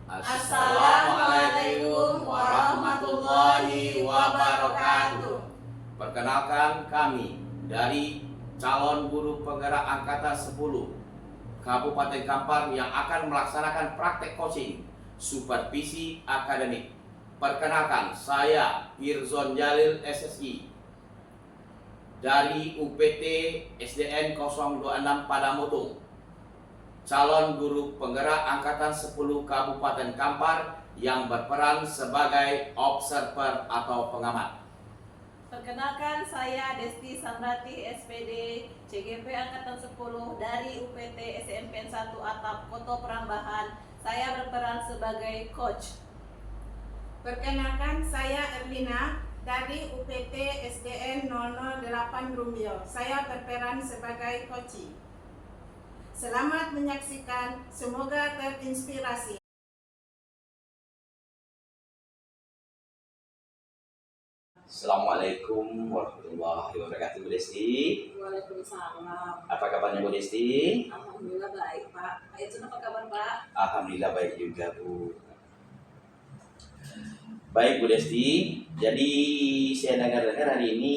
Assalamualaikum warahmatullahi wabarakatuh. Perkenalkan kami dari calon guru penggerak angkatan 10 Kabupaten Kampar yang akan melaksanakan praktek coaching supervisi akademik. Perkenalkan, saya Irzon Jalil SSI dari UPT SDN 026 Padamutung, calon guru penggerak angkatan 10 Kabupaten Kampar yang berperan sebagai observer atau pengamat. Perkenalkan, saya Desti Samrati SPD CGP angkatan 10 dari UPT SMPN 1 Atap Koto Perambahan. Saya berperan sebagai coach. Perkenalkan, saya Erlina dari UPT SDN 008 Rumio. Saya berperan sebagai coach. Selamat menyaksikan, semoga terinspirasi. Assalamualaikum warahmatullahi wabarakatuh, Bu Desti. Waalaikumsalam. Apa kabarnya, Bu Desti? Alhamdulillah baik, Pak. Itu apa kabar, Pak? Alhamdulillah baik juga, Bu. Baik, Bu Desti. Jadi saya dengar-dengar hari ini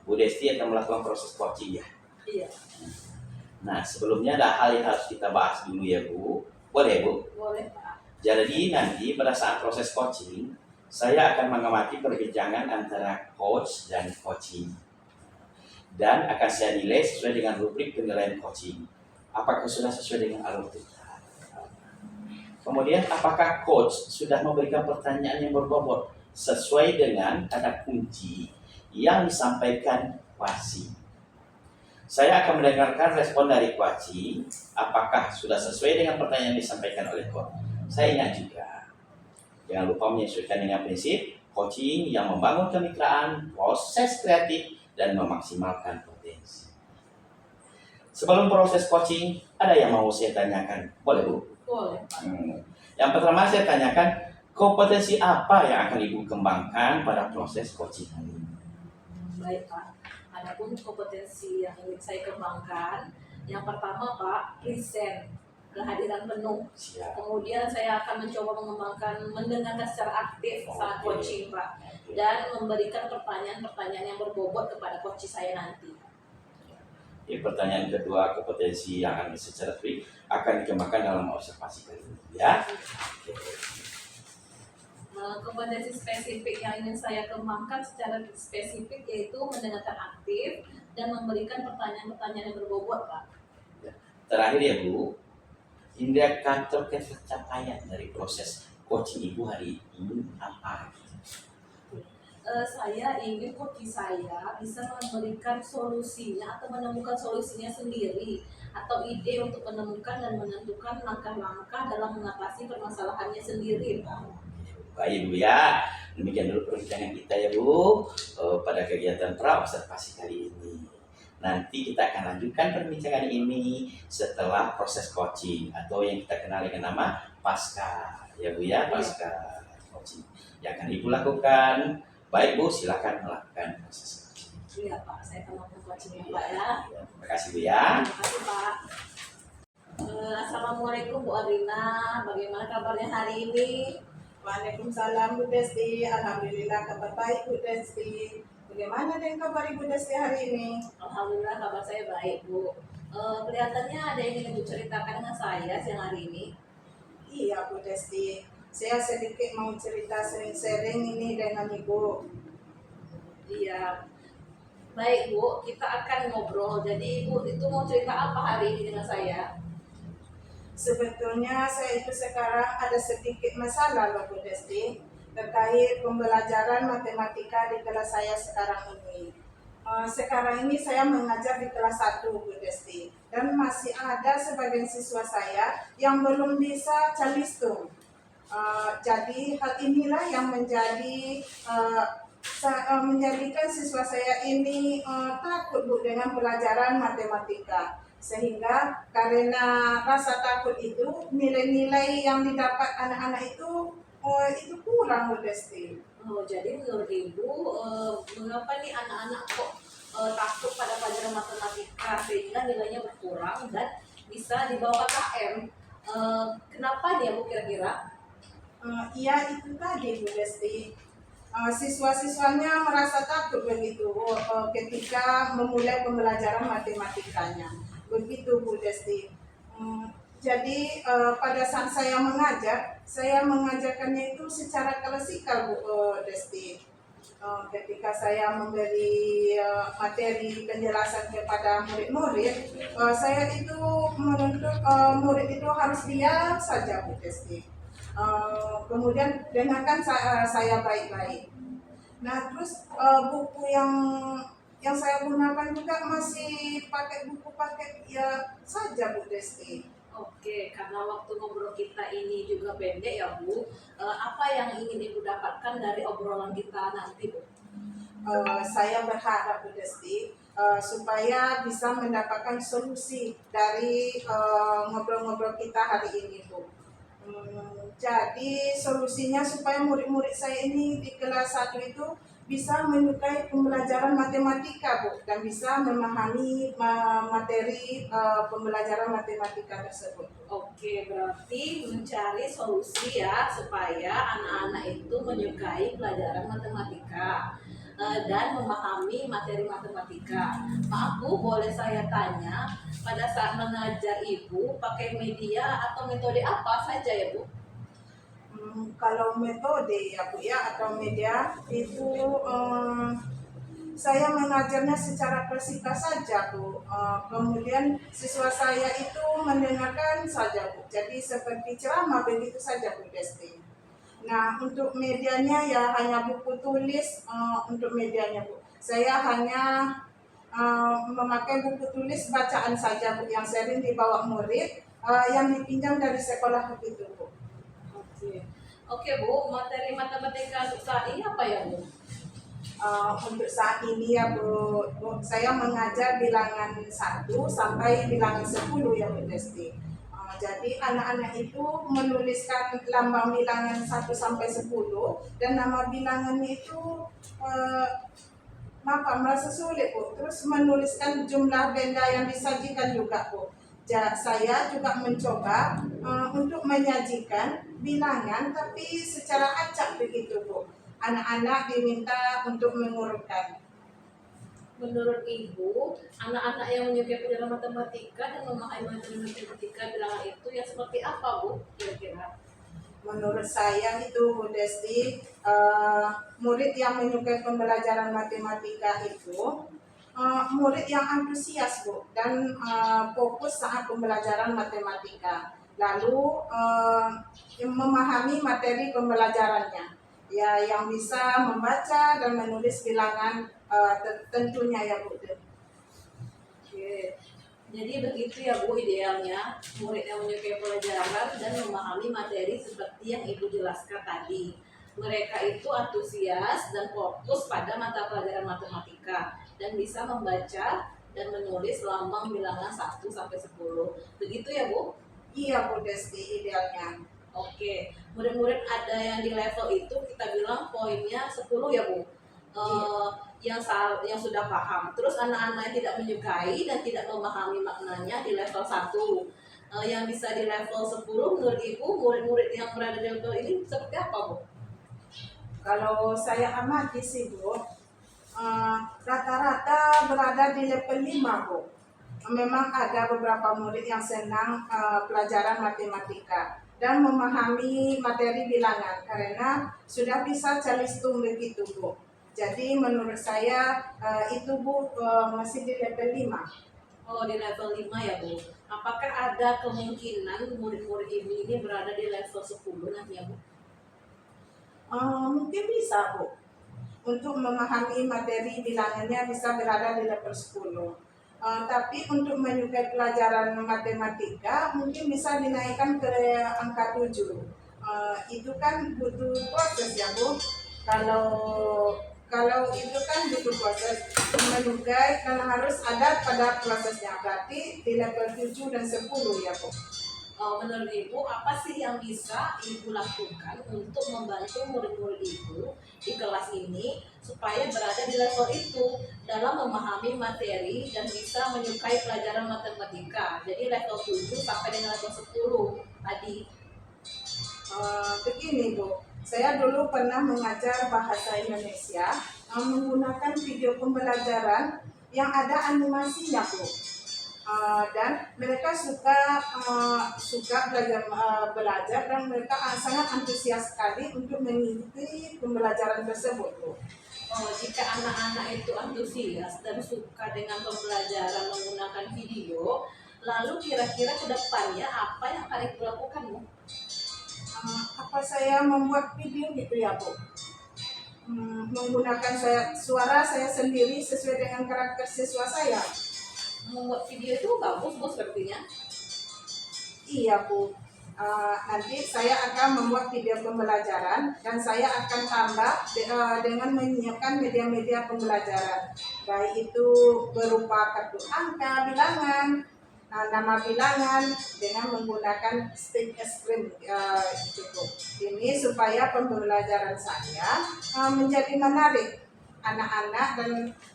Bu Desti akan melakukan proses coaching ya. Iya. Nah, sebelumnya ada hal yang harus kita bahas dulu ya, Bu. Boleh, Bu? Boleh, Pak. Jadi nanti pada saat proses coaching, saya akan mengamati perbincangan antara coach dan coaching. Dan akan saya nilai sesuai dengan rubrik penilaian coaching. Apakah sudah sesuai dengan alur kita? Kemudian, apakah coach sudah memberikan pertanyaan yang berbobot sesuai dengan kata kunci yang disampaikan coaching? Saya akan mendengarkan respon dari coaching, apakah sudah sesuai dengan pertanyaan yang disampaikan oleh coach. Saya ingat juga, jangan lupa menyesuaikan dengan prinsip coaching yang membangun kemitraan, proses kreatif, dan memaksimalkan potensi. Sebelum proses coaching, ada yang mau saya tanyakan? Boleh, Bu? Boleh, Pak. Yang pertama saya tanyakan, kompetensi apa yang akan Ibu kembangkan pada proses coaching ini? Baik, Pak. Adapun kompetensi yang ingin saya kembangkan, yang pertama, Pak, present, kehadiran penuh. Siap. Kemudian saya akan mencoba mengembangkan mendengarkan secara aktif saat Oke. coaching, Pak, Oke. dan memberikan pertanyaan-pertanyaan yang berbobot kepada coach saya nanti. Pertanyaan kedua, kompetensi yang akan secara free akan dikembangkan dalam observasi kali ini, ya. Kompetensi spesifik yang ingin saya kembangkan secara spesifik yaitu mendengarkan aktif dan memberikan pertanyaan-pertanyaan yang berbobot, Pak. Terakhir ya, Bu, indikator pencapaian dari proses coaching Ibu hari ini apa? Saya ingin coach saya bisa memberikan solusinya atau menemukan solusinya sendiri atau ide untuk menemukan dan menentukan langkah-langkah dalam mengatasi permasalahannya sendiri, Pak. Baik, Bu, ya. Demikian dulu perbincangan kita ya, Bu, pada kegiatan pra-observasi kali ini. Nanti kita akan lanjutkan perbincangan ini setelah proses coaching atau yang kita kenal dengan nama pasca, ya, Bu, ya, pasca coaching yang akan Ibu lakukan. Baik, Bu, silakan melakukan proses coaching. Iya, Pak, saya akan melakukan coachingnya, Pak, ya. Terima kasih, Bu, ya. Terima kasih, Pak. Assalamualaikum, Bu Arina. Bagaimana kabarnya hari ini? Waalaikumsalam, Bu Desti. Alhamdulillah kabar baik, Bu Desti. Bagaimana dengan kabar Ibu Desti hari ini? Alhamdulillah kabar saya baik, Bu. Kelihatannya ada yang ingin Ibu ceritakan dengan saya siang hari ini. Iya, Bu Desti. Saya sedikit mau cerita sering-sering ini dengan Ibu. Iya. Baik, Bu, kita akan ngobrol. Jadi Ibu itu mau cerita apa hari ini dengan saya? Sebetulnya saya itu sekarang ada sedikit masalah loh, Bu Desti, terkait pembelajaran matematika di kelas saya sekarang ini. Sekarang ini saya mengajar di kelas 1, Bu Desti, dan masih ada sebagian siswa saya yang belum bisa calistung. Jadi hal inilah yang menjadikan siswa saya ini takut, Bu, dengan pelajaran matematika. Sehingga karena rasa takut itu, nilai-nilai yang didapat anak-anak itu kurang, Bu Desti. Jadi menurut Ibu, mengapa nih anak-anak kok takut pada pelajaran matematika sehingga nilainya berkurang dan bisa di bawah KKM? Kenapa dia, Bu, kira-kira? Iya itu tadi Bu Desti. Siswa-siswanya merasa takut begitu ketika memulai pembelajaran matematikanya. Begitu Bu Desti. Jadi pada saat saya mengajarkannya itu secara klasikal Bu Desti. Ketika saya memberi materi penjelasan kepada murid-murid, saya itu menuntut murid itu harus diam saja Bu Desti. Kemudian dengarkan saya baik-baik. Nah, terus buku yang saya gunakan juga masih pakai buku paket ya saja Bu Desti. Oke, karena waktu ngobrol kita ini juga pendek ya Bu, apa yang ingin Ibu dapatkan dari obrolan kita nanti Bu? Saya berharap Bu Desti supaya bisa mendapatkan solusi dari ngobrol-ngobrol kita hari ini Bu. Jadi solusinya supaya murid-murid saya ini di kelas 1 itu bisa menyukai pembelajaran matematika Bu dan bisa memahami materi pembelajaran matematika tersebut. Oke, berarti mencari solusi ya supaya anak-anak itu menyukai pelajaran matematika dan memahami materi matematika. Maaf Bu, boleh saya tanya, pada saat mengajar Ibu pakai media atau metode apa saja ya Bu? Kalau metode ya Bu ya atau media itu saya mengajarnya secara klasika saja Bu. Kemudian siswa saya itu mendengarkan saja Bu. Jadi seperti ceramah begitu saja Bu Desti. Nah untuk medianya ya hanya buku tulis untuk medianya Bu. Saya hanya memakai buku tulis bacaan saja Bu yang sering dibawa murid yang dipinjam dari sekolah begitu Bu. Oke. Oke Bu, materi matematika untuk saat ini apa ya Bu? Untuk saat ini ya Bu, saya mengajar bilangan 1 sampai bilangan 10 ya Bu Desti. Jadi anak-anak itu menuliskan lambang bilangan 1 sampai 10 dan nama bilangannya itu merasa sulit Bu. Terus menuliskan jumlah benda yang disajikan juga Bu. Saya juga mencoba untuk menyajikan bilangan tapi secara acak begitu Bu. Anak-anak diminta untuk mengurutkan. Menurut Ibu, anak-anak yang menyukai pelajaran matematika dan memahami materi matematika bilangan itu yang seperti apa Bu kira-kira? Menurut saya itu Bu Desti, murid yang menyukai pembelajaran matematika itu murid yang antusias Bu dan fokus saat pembelajaran matematika. Lalu memahami materi pembelajarannya. Ya yang bisa membaca dan menulis bilangan tentunya ya Bu. Oke. Jadi begitu ya Bu idealnya, murid yang menyukai pelajaran dan memahami materi seperti yang Ibu jelaskan tadi. Mereka itu antusias dan fokus pada mata pelajaran matematika dan bisa membaca dan menulis lambang bilangan 1 sampai 10. Begitu ya Bu? Iya Bu Desti idealnya. Oke, murid-murid ada yang di level itu kita bilang poinnya 10 ya Bu. Yang sudah paham. Terus anak-anak yang tidak menyukai dan tidak memahami maknanya di level 1. Yang bisa di level 10 menurut Ibu, murid-murid yang berada di level ini seperti apa Bu? Kalau saya amati sih Bu, rata-rata berada di level 5 Bu. Memang ada beberapa murid yang senang pelajaran matematika dan memahami materi bilangan karena sudah bisa calistung begitu Bu. Jadi menurut saya itu Bu masih di level 5. Oh, di level 5 ya Bu. Apakah ada kemungkinan murid-murid Ibu ini berada di level 10 nanti ya Bu? Mungkin bisa Bu. Untuk memahami materi bilangannya bisa berada di level 10. Tapi untuk menyukai pelajaran matematika mungkin bisa dinaikkan ke angka 7. Itu kan butuh proses ya Bu. Kalau itu kan butuh proses menyukai dan harus ada pada prosesnya. Berarti di level 7 dan 10 ya Bu. Menurut Ibu, apa sih yang bisa Ibu lakukan untuk membantu murid-murid Ibu di kelas ini supaya berada di level itu dalam memahami materi dan bisa menyukai pelajaran matematika? Jadi level 7 sampai dengan level 10 tadi. Begini Bu, saya dulu pernah mengajar bahasa Indonesia menggunakan video pembelajaran yang ada animasinya Bu. Dan mereka suka belajar dan mereka sangat antusias sekali untuk mengikuti pembelajaran tersebut Bu. Jika anak-anak itu antusias dan suka dengan pembelajaran menggunakan video, lalu kira-kira ke depannya apa yang akan ibu lakukan, Bu? Apa saya membuat video gitu ya Bu? Menggunakan suara saya sendiri sesuai dengan karakter siswa saya. Membuat video itu bagus, Bu, sepertinya. Iya Bu. Nanti saya akan membuat video pembelajaran dan saya akan tambah dengan menyiapkan media-media pembelajaran, baik itu berupa kartu angka, bilangan, nama bilangan dengan menggunakan stick es krim gitu. Ini supaya pembelajaran saya menjadi menarik anak-anak dan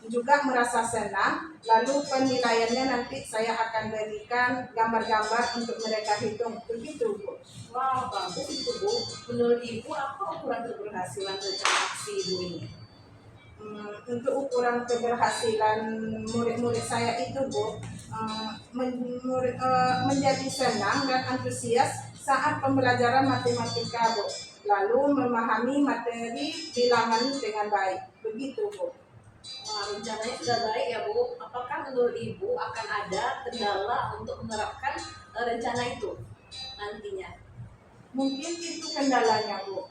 juga merasa senang. Lalu penilaiannya nanti saya akan berikan gambar-gambar untuk mereka hitung. Begitu Bu. Wah, bagus itu, Bu. Menurut Ibu, apa ukuran keberhasilan rencana aksi Ibu ini? Untuk ukuran keberhasilan murid-murid saya itu Bu, menjadi senang dan antusias saat pembelajaran matematika Bu, lalu memahami materi bilangan dengan baik. Begitu Bu. Wah, rencananya sudah baik ya, Bu. Apakah menurut Ibu akan ada kendala untuk menerapkan rencana itu nantinya? Mungkin itu kendalanya Bu.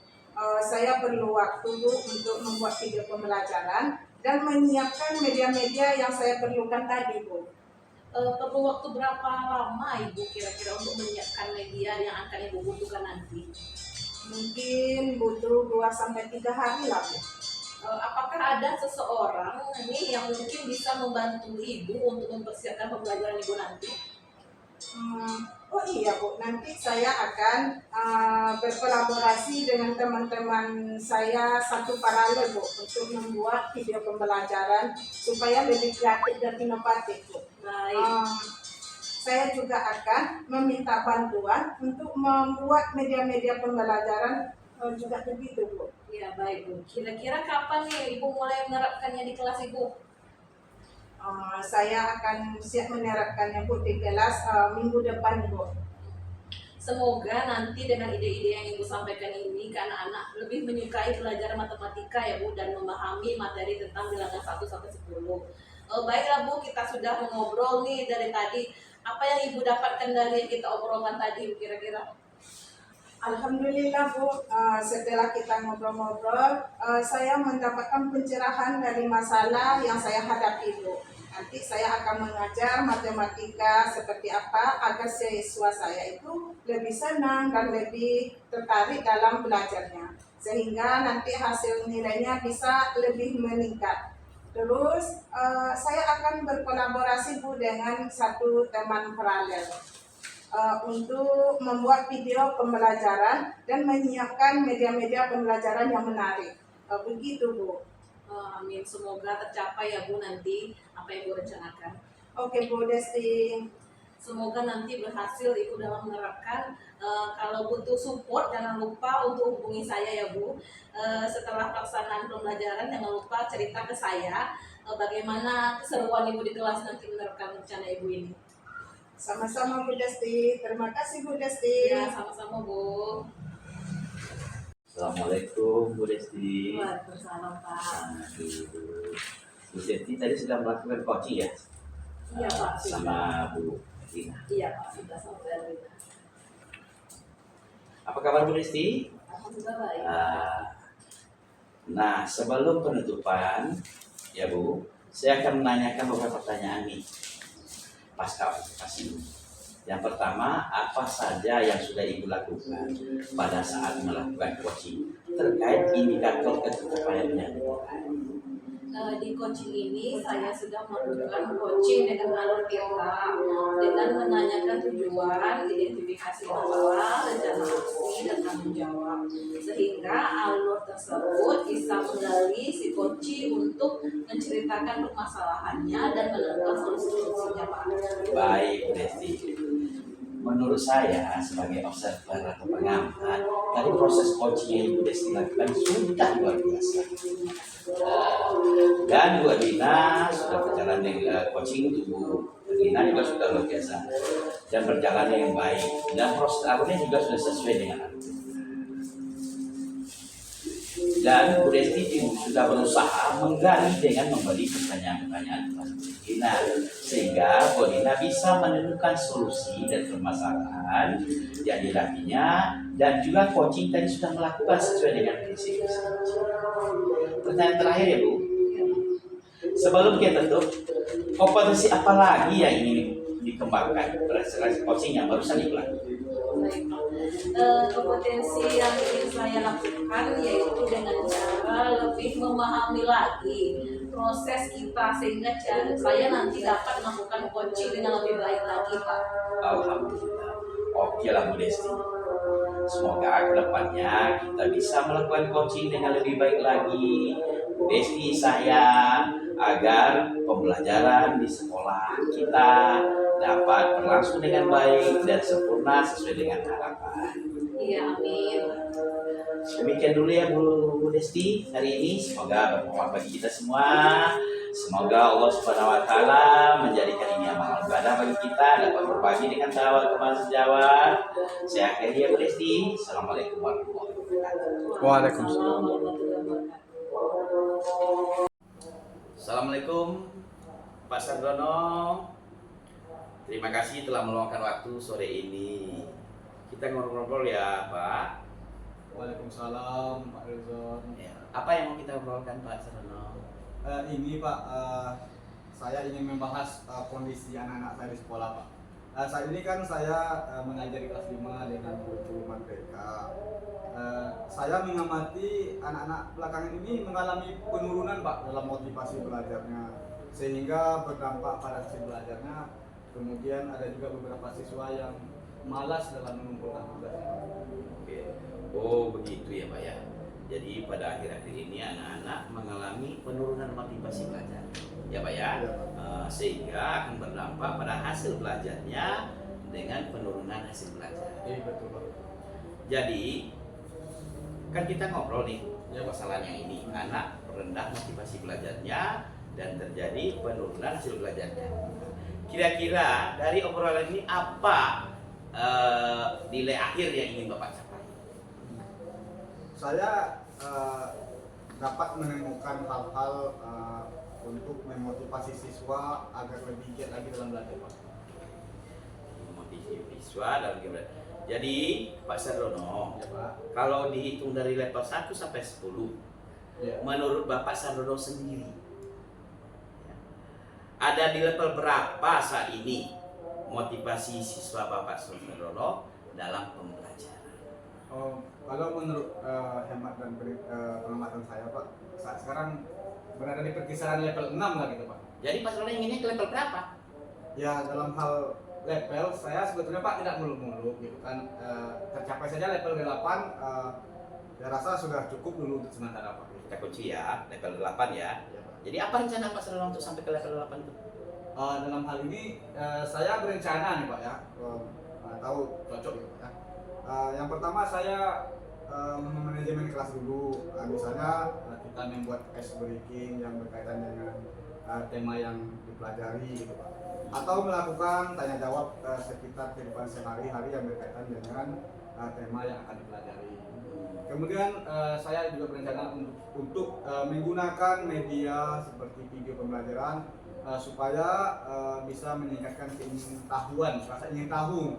Saya perlu waktu Bu untuk membuat video pembelajaran dan menyiapkan media-media yang saya perlukan tadi Bu. Perlu waktu berapa lama Ibu kira-kira untuk menyiapkan media yang akan Ibu butuhkan nanti? Mungkin butuh 2-3 hari lah Bu. Apakah ada seseorang nih yang mungkin bisa membantu Ibu untuk mempersiapkan pembelajaran Ibu nanti? Oh iya Bu, nanti saya akan berkolaborasi dengan teman-teman saya satu paralel Bu untuk membuat video pembelajaran supaya lebih kreatif dan inovatif Bu. Baik. Saya juga akan meminta bantuan untuk membuat media-media pembelajaran juga begitu Bu. Ya baik Bu. Kira-kira kapan nih Ibu mulai menerapkannya di kelas Ibu? Saya akan siap menerapkannya Bu di kelas minggu depan Bu. Semoga nanti dengan ide-ide yang Ibu sampaikan ini ke anak-anak lebih menyukai belajar matematika ya Bu dan memahami materi tentang bilangan 1 sampai 10. Baiklah Bu, kita sudah mengobrol nih dari tadi. Apa yang Ibu dapatkan dari yang kita obrolkan tadi Bu kira-kira? Alhamdulillah Bu, setelah kita ngobrol-ngobrol, saya mendapatkan pencerahan dari masalah yang saya hadapi Bu. Nanti saya akan mengajar matematika seperti apa agar siswa saya itu lebih senang dan lebih tertarik dalam belajarnya. Sehingga nanti hasil nilainya bisa lebih meningkat. Terus saya akan berkolaborasi Bu dengan satu teman paralel untuk membuat video pembelajaran dan menyiapkan media-media pembelajaran yang menarik. Begitu Bu. Amin, semoga tercapai ya Bu nanti apa yang Bu rencanakan. Oke Bu Desti. Semoga nanti berhasil Ibu dalam menerapkan. Kalau butuh support jangan lupa untuk hubungi saya ya Bu. Setelah pelaksanaan pembelajaran jangan lupa cerita ke saya bagaimana keseruan Ibu di kelas nanti menerapkan rencana Ibu ini. Sama-sama Bu Desti. Terima kasih Bu Desti. Ya, sama-sama Bu. Assalamualaikum Bu Desti. Waalaikumsalam Pak. Bu Desti tadi sudah melakukan coaching ya? Iya Pak. Sama Bu Tina. Iya Pak, sudah sampai. Apa kabar Bu Desti? Alhamdulillah baik. Nah, sebelum penutupan ya Bu, saya akan menanyakan beberapa pertanyaan nih pasca observasi. Yang pertama, apa saja yang sudah Ibu lakukan pada saat melakukan coaching terkait indikator pencapaiannya? Di coaching ini saya sudah melakukan coaching dengan alur kita dengan menanyakan tujuan, identifikasi masalah, rencana aksi, dan tanggung jawab sehingga alur tersebut bisa menggali si coaching untuk menceritakan permasalahannya dan menemukan solusi-solusinya Pak. Baik Bu Desti. Menurut saya sebagai observer atau pengamatan tadi proses coaching yang Ibu Desti lakukan sudah luar biasa. Dan Bu Adina sudah berjalan dengan coaching untuk Bu Adina juga sudah luar biasa dan berjalan dengan baik, dan proses akhirnya juga sudah sesuai dengan aturan. Dan Bu Desti sudah berusaha menggali dengan memberi pertanyaan-pertanyaan kepada Bu Dina, sehingga Bu Dina bisa menemukan solusi dan permasalahan yang dihadapinya, dan juga coaching tadi sudah melakukan sesuai dengan prinsip. Pertanyaan terakhir ya Bu, sebelum kita tutup, kompetensi apa lagi yang ingin dikembangkan berdasarkan coaching yang barusan Ibu lakukan? Kompetensi yang ingin saya lakukan yaitu dengan cara lebih memahami lagi proses kita, sehingga saya nanti dapat melakukan coaching dengan lebih baik lagi, Pak. Alhamdulillah. Oke lah Bu Desti. Semoga kedepannya kita bisa melakukan coaching dengan lebih baik lagi. Bu Desti sayang agar pembelajaran di sekolah kita dapat berlangsung dengan baik dan sempurna sesuai dengan harapan. Iya, amin. Demikian dulu ya Bu Desti hari ini. Semoga bermanfaat bagi kita semua. Semoga Allah Subhanahu wa taala menjadikan ini amal ibadah bagi kita, dapat berbagi dengan sahabat teman sejawat. Saya akhiri ya Bu Desti. Assalamualaikum warahmatullahi wabarakatuh. Waalaikumsalam. Assalamualaikum Pak Sardono. Terima kasih telah meluangkan waktu sore ini. Kita ngobrol-ngobrol ya Pak. Waalaikumsalam Pak Rizon. Ya, apa yang mau kita obrolkan Pak Sardono? Ini Pak, saya ingin membahas kondisi anak-anak saya di sekolah Pak. Saat ini kan saya mengajar di kelas 5 dengan guru Merdeka. Saya mengamati anak-anak belakangan ini mengalami penurunan Pak dalam motivasi belajarnya, sehingga berdampak pada hasil belajarnya. Kemudian ada juga beberapa siswa yang malas dalam mengumpulkan tugas. Oke. Oh begitu ya Pak ya. Jadi pada akhir-akhir ini anak-anak mengalami penurunan motivasi belajar, ya Pak ya. Sehingga akan berdampak pada hasil belajarnya dengan penurunan hasil belajar. Iya betul Pak. Jadi kan kita ngobrol nih ya masalahnya ini, anak rendah motivasi belajarnya dan terjadi penurunan hasil belajarnya. Kira-kira dari obrolan ini apa nilai akhir yang ingin Bapak capai? Saya dapat menemukan hal-hal untuk memotivasi siswa agar lebih giat lagi dalam belajar Pak. Memotivasi siswa dalam belajar. Jadi Pak Sardono, Ya Pak. kalau dihitung dari level 1 sampai 10, Ya. menurut Bapak Sardono sendiri, ada di level berapa saat ini motivasi siswa Bapak Sardono dalam pembelajaran? Kalau menurut hemat dan pengamatan saya Pak, saat sekarang berada di perkisaran level 6 lah gitu Pak. Jadi Pak Sardono inginnya ke level berapa? Ya dalam hal level saya sebetulnya Pak tidak muluk-muluk gitu kan, tercapai saja level 8, saya rasa sudah cukup dulu untuk sementara Pak. Kita kunci ya, level 8 ya. Ya, Pak. Jadi apa rencana Pak Sardono untuk sampai ke level 8 itu? Dalam hal ini saya berencana nih Pak ya, tahu cocok gitu Pak ya. Yang pertama saya manajemen kelas dulu, misalnya kita membuat ice breaking yang berkaitan dengan tema yang dipelajari gitu Pak, atau melakukan tanya jawab sekitar kehidupan sehari-hari yang berkaitan dengan tema yang akan dipelajari. Kemudian saya juga berencana untuk menggunakan media seperti video pembelajaran supaya bisa meningkatkan keingintahuan, rasa ingin tahu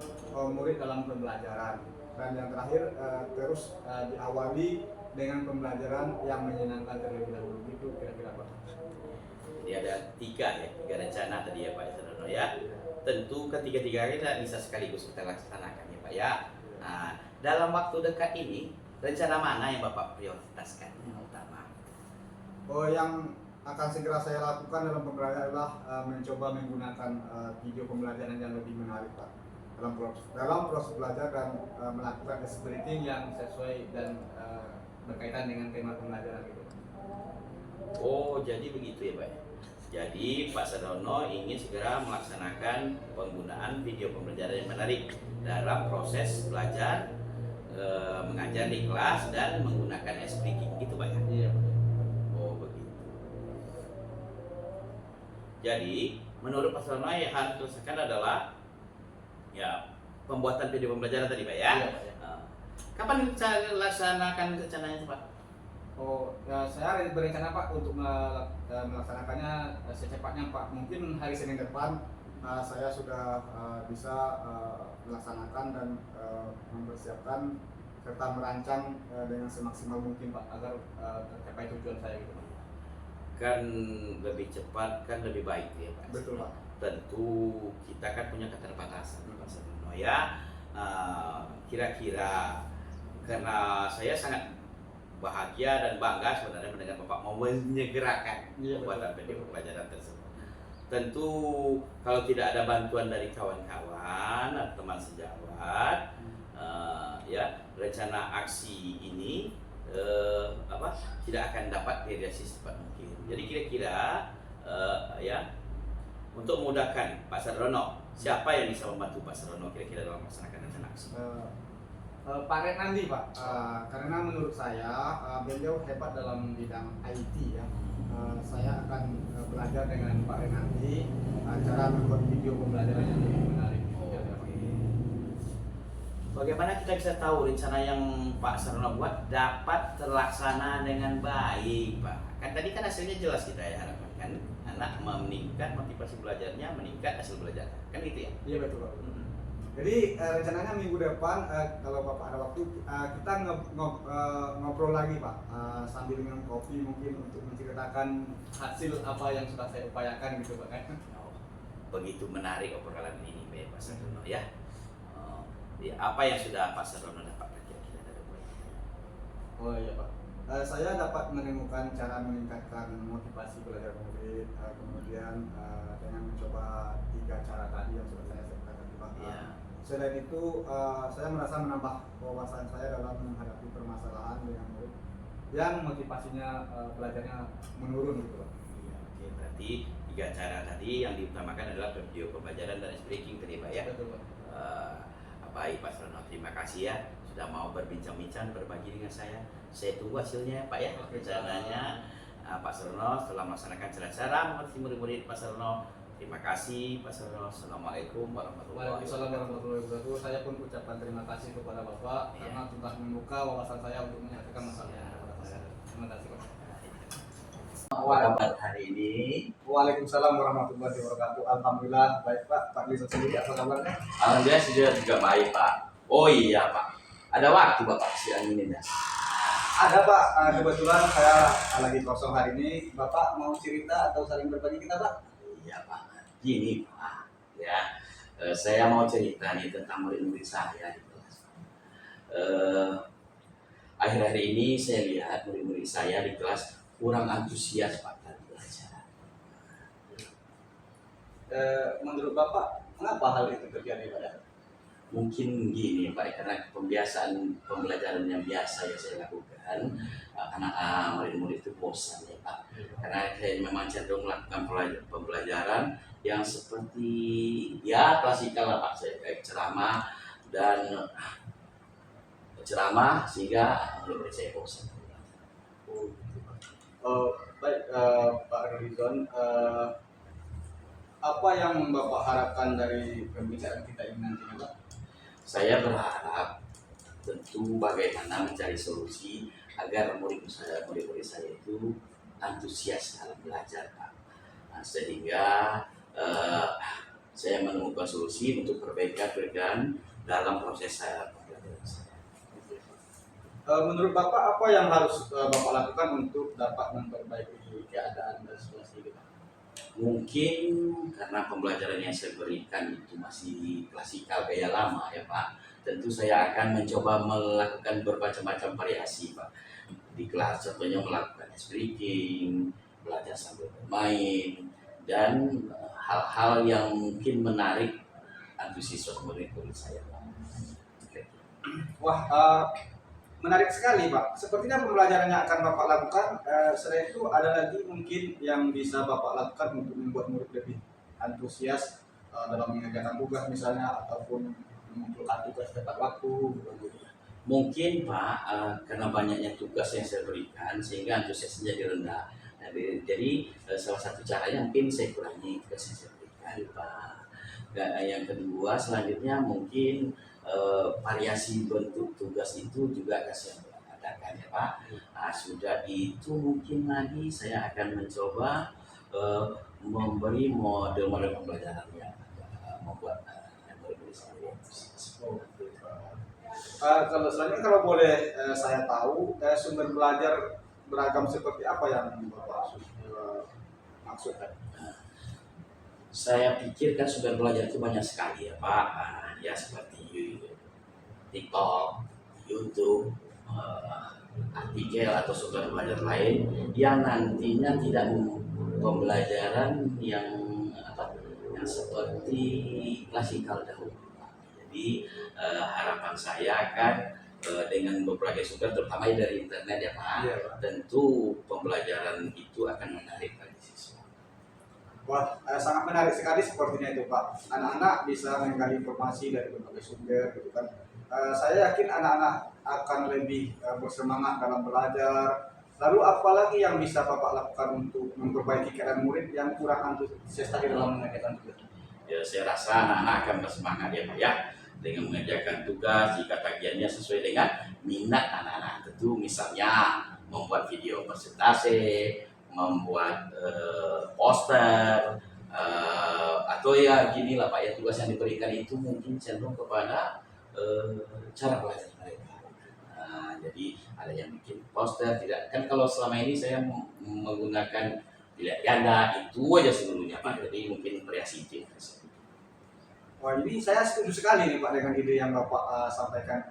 murid dalam pembelajaran. Dan yang terakhir terus diawali dengan pembelajaran yang menyenangkan terlebih dahulu, gitu kira-kira Pak. Jadi ada tiga rencana tadi ya Pak Sardono ya. Tentu ketiga-tiganya tidak bisa sekaligus kita laksanakan ya Pak ya. Nah, dalam waktu dekat ini rencana mana yang Bapak prioritaskan yang utama? Yang akan segera saya lakukan dalam pembelajaran adalah mencoba menggunakan video pembelajaran yang lebih menarik Pak dalam proses belajar, dan melakukan ice breaking yang sesuai dan berkaitan dengan tema pembelajaran gitu. Oh jadi begitu ya Pak. Jadi Pak Sardono ingin segera melaksanakan penggunaan video pembelajaran yang menarik dalam proses belajar mengajar di kelas dan menggunakan speaking gitu Pak ya? Iya Pak. Oh begitu. Jadi menurut Pak Sarno yang harus diselesaikan adalah ya pembuatan video pembelajaran tadi Pak ya? Iya Pak ya. Kapan kita laksanakan rencananya Pak? Oh, ya saya berencana Pak untuk melaksanakannya secepatnya Pak. Mungkin hari Senin depan saya sudah bisa melaksanakan dan mempersiapkan serta merancang dengan semaksimal mungkin Pak agar tercapai tujuan saya gitu Pak. Kan lebih cepat kan lebih baik ya Pak. Betul Pak. Tentu kita kan punya keterbatasan Pak Sarno ya. Kira-kira karena saya sangat bahagia dan bangga sebenarnya mendengar Bapak mau menyegerakan pembuatan video pembelajaran tersebut. Tentu kalau tidak ada bantuan dari kawan-kawan atau teman sejawat, ya rencana aksi ini tidak akan dapat direalisasi secepat mungkin. Jadi kira-kira ya untuk memudahkan Pak Sardono, siapa yang bisa membantu Pak Sardono kira-kira dalam melaksanakan rencana aksi? Pak Renandi Pak, karena menurut saya beliau hebat dalam bidang IT ya. Saya akan belajar dengan Pak Renandi cara membuat video pembelajaran yang lebih menarik. Bagaimana kita bisa tahu rencana yang Pak Sardono buat dapat terlaksana dengan baik Pak? Kan tadi kan hasilnya jelas kita ya harapkan kan anak meningkat motivasi belajarnya, meningkat hasil belajarnya, kan gitu ya? Iya betul Pak. Jadi rencananya minggu depan kalau Bapak ada waktu kita ngobrol lagi Pak sambil minum kopi mungkin untuk menceritakan hasil apa yang sudah saya upayakan gitu Pak kan. Oh, begitu menarik obrolan ini Pak Sardono ya. Ya, apa yang sudah Pak Sardono dapatkan kira-kira dari proyek? Oh iya Pak. Saya dapat menemukan cara meningkatkan motivasi belajar murid, kemudian dengan mencoba 3 cara tadi yang sudah saya sebutkan tadi Pak. Ya. Selain itu, saya merasa menambah wawasan saya dalam menghadapi permasalahan dengan murid yang motivasinya belajarnya menurun gitu Pak. Iya, oke. Berarti 3 cara tadi yang diutamakan adalah video pembelajaran dan speaking tadi Pak ya. Betul Pak. Baik Pak Sardono, terima kasih ya sudah mau berbincang-bincang berbagi dengan saya. Saya tunggu hasilnya Pak ya. Rencananya Pak Sardono setelah melaksanakan cara-cara mengerti murid-murid Pak Sardono. Terima kasih Pak Sardono. Assalamualaikum warahmatullahi Waalaikumsalam wabarakatuh. warahmatullahi wabarakatuh. Saya pun ucapkan terima kasih kepada Bapak karena telah membuka wawasan saya untuk menyelesaikan masalah kepada saya. Terima kasih Pak. Kabar hari ini. Waalaikumsalam warahmatullahi wabarakatuh. Alhamdulillah baik Pak. Pak Lisa sendiri apa kabarnya? Alhamdulillah juga baik Pak. Oh iya Pak, ada waktu Bapak siang ini ya? Ada Pak. Kebetulan saya lagi kosong hari ini. Bapak mau cerita atau saling berbagi kita Pak? Iya Pak. Gini Pak, ya saya mau cerita nih tentang murid-murid saya di kelas. Akhir-akhir ini saya lihat murid-murid saya di kelas kurang antusias Pak dalam belajar. Menurut Bapak, mengapa hal itu terjadi Pak? Mungkin gini Pak, karena pembiasaan pembelajaran yang biasa yang saya lakukan, anak murid-murid itu bosan ya Pak. Karena saya memang cenderung melakukan pembelajaran yang seperti ya klasikal lah Pak, saya kayak ceramah dan ceramah sehingga murid saya bosan. Baik Pak Rizon, apa yang Bapak harapkan dari pembicaraan kita ini nantinya Pak? Saya berharap tentu bagaimana mencari solusi agar murid-murid saya itu antusias dalam belajar Pak. Sehingga saya menemukan solusi untuk perbaikan dalam proses saya pembelajaran saya. Menurut Bapak apa yang harus Bapak lakukan untuk dapat memperbaiki keadaan dan situasi ini? Mungkin karena pembelajaran yang saya berikan itu masih klasikal gaya lama ya Pak. Tentu saya akan mencoba melakukan bermacam-macam variasi Pak. Di kelas contohnya melakukan speaking, belajar sambil bermain, dan hal-hal yang mungkin menarik antusias murid-murid saya Pak. Wah, menarik sekali Pak. Sepertinya pembelajaran yang akan Bapak lakukan, selain itu ada lagi mungkin yang bisa Bapak lakukan untuk membuat murid lebih antusias dalam mengerjakan tugas misalnya, ataupun mengumpulkan tugas tepat waktu. Mungkin Pak, karena banyaknya tugas yang saya berikan sehingga antusiasnya jadi rendah. Nah, jadi salah satu caranya mungkin saya kurangi tugas yang saya berikan Pak. Dan yang kedua selanjutnya mungkin variasi bentuk tugas itu juga akan saya adakan ya Pak. Nah, sudah itu mungkin lagi saya akan mencoba memberi model-model pembelajaran yang membuat yang berbeda. Kalau selanjutnya kalau boleh saya tahu sumber belajar beragam seperti apa yang Bapak maksudkan? Saya pikir kan sumber belajar itu banyak sekali ya Pak. Ya seperti TikTok, YouTube, artikel atau sumber belajar lain yang nantinya tidak pembelajaran yang yang seperti klasikal dahulu. Jadi harapan saya kan dengan berbagai sumber terutama dari internet ya Pak, Iya, Pak. tentu pembelajaran itu akan menarik bagi siswa. Wah, sangat menarik sekali sepertinya itu Pak. Anak-anak bisa menggali informasi dari berbagai sumber gitu kan. Saya yakin anak-anak akan lebih bersemangat dalam belajar. Lalu apalagi yang bisa Bapak lakukan untuk memperbaiki keadaan murid yang kurang antusias tadi dalam mengerjakan tugas? Ya, saya rasa anak-anak akan bersemangat ya Pak ya dengan mengerjakan tugas jika tagihannya sesuai dengan minat anak-anak. Tentu misalnya membuat video presentasi, membuat poster, atau ya gini lah Pak ya, tugas yang diberikan itu mungkin cenderung kepada cara belajar mereka. Jadi ada yang bikin poster, tidak kan kalau selama ini saya menggunakan pilihan ganda itu aja seluruhnya Pak, jadi mungkin variasi itu. Wah, ini saya setuju sekali nih Pak dengan ide yang Bapak sampaikan.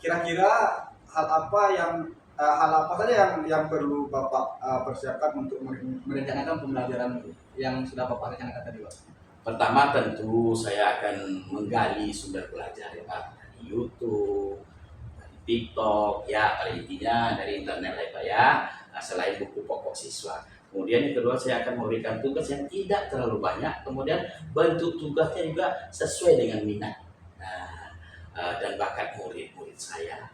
Kira-kira hal apa saja yang perlu Bapak persiapkan untuk merencanakan pembelajaran yang sudah Bapak rencanakan tadi, Pak? Pertama tentu saya akan menggali sumber belajar ya Pak, dari YouTube, dari TikTok, ya pada intinya dari internet lah ya Pak ya, selain buku pokok siswa. Kemudian yang kedua saya akan memberikan tugas yang tidak terlalu banyak, kemudian bentuk tugasnya juga sesuai dengan minat dan bakat murid-murid saya.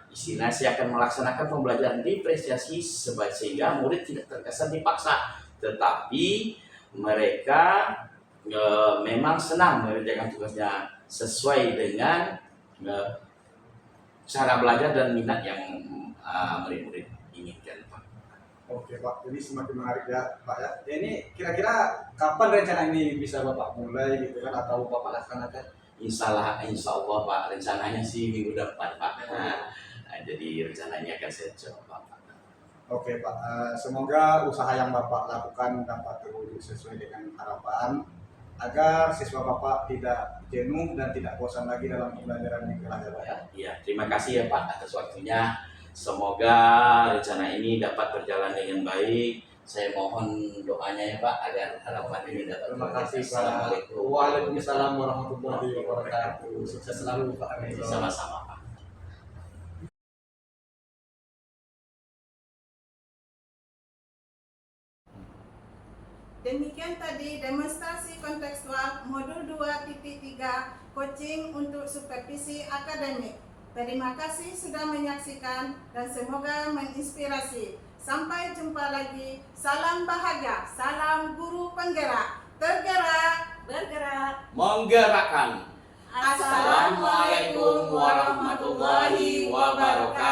Istilahnya saya akan melaksanakan pembelajaran diferensiasi sehingga murid tidak terkesan dipaksa, tetapi mereka memang senang mengerjakan tugasnya sesuai dengan cara belajar dan minat yang murid-murid inginkan Pak. Oke Pak, ini semakin menarik ya Pak ya. Ini kira-kira kapan rencana ini bisa Bapak mulai gitu kan atau Bapak laksanakan? Insya Allah Pak, rencananya sih minggu depan Pak. Jadi rencananya akan saya coba Pak. Oke Pak, semoga usaha yang Bapak lakukan dapat terwujud sesuai dengan harapan agar siswa Bapak tidak jenuh dan tidak bosan lagi dalam pembelajaran di kelas ya Pak ya. Ya, terima kasih ya Pak atas waktunya. Semoga rencana ini dapat berjalan dengan baik. Saya mohon doanya ya Pak agar harapan ini dapat. Terima kasih Pak. Assalamualaikum. Waalaikumsalam warahmatullahi wabarakatuh. Sukses selalu Pak. Sama-sama Pak. Demikian tadi demonstrasi kontekstual modul 2.3 coaching untuk supervisi akademik. Terima kasih sudah menyaksikan dan semoga menginspirasi. Sampai jumpa lagi. Salam bahagia, salam guru penggerak. Tergerak, Bergerak. Menggerakkan. Assalamualaikum warahmatullahi wabarakatuh.